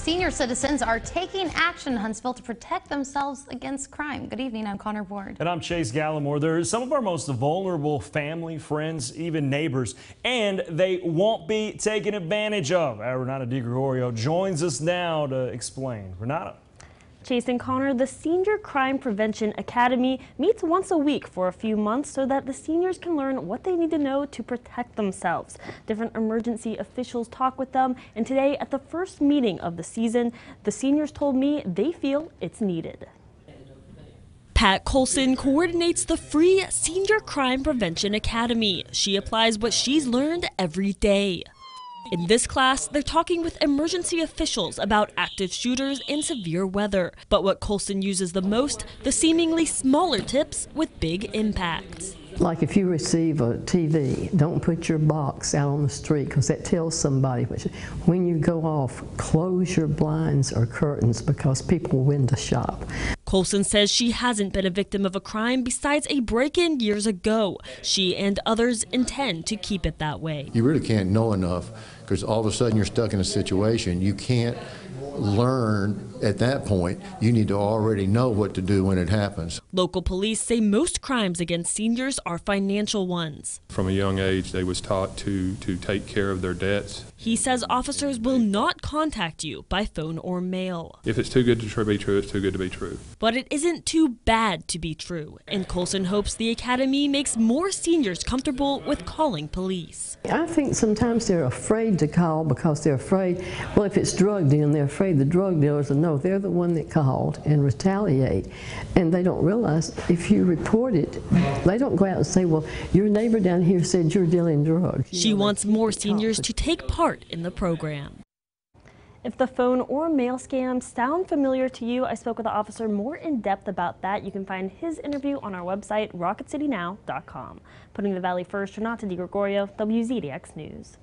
Senior citizens are taking action in Huntsville to protect themselves against crime. Good evening, I'm Connor Ward. And I'm Chase Gallimore. They're some of our most vulnerable family, friends, even neighbors, and they won't be taken advantage of. Our Renata DiGregorio joins us now to explain. Renata. Chase and Connor, the Senior Crime Prevention Academy meets once a week for a few months so that the seniors can learn what they need to know to protect themselves. Different emergency officials talk with them, and today at the first meeting of the season, the seniors told me they feel it's needed. Pat Colson coordinates the free Senior Crime Prevention Academy. She applies what she's learned every day. In this class, they're talking with emergency officials about active shooters and severe weather. But what Colson uses the most, the seemingly smaller tips with big impacts. Like if you receive a TV, don't put your box out on the street because that tells somebody. When you go off, close your blinds or curtains because people will window shop. Colson says she hasn't been a victim of a crime besides a break-in years ago. She and others intend to keep it that way. You really can't know enough because all of a sudden you're stuck in a situation. You can't learn at that point. You need to already know what to do when it happens. Local police say most crimes against seniors are financial ones. From a young age, they was taught to take care of their debts. He says officers will not contact you by phone or mail. If it's too good to be true, it's too good to be true. But it isn't too bad to be true, and Colson hopes the academy makes more seniors comfortable with calling police. I think sometimes they're afraid to call because they're afraid, well, if it's drug dealing, they're afraid the drug dealers will know they're the one that called and retaliate. And they don't realize if you report it, they don't go out and say, well, your neighbor down here said you're dealing drugs. She wants more seniors to take part in the program. If the phone or mail scams sound familiar to you, I spoke with the officer more in depth about that. You can find his interview on our website, rocketcitynow.com. Putting the Valley first, Renata DiGregorio, WZDX News.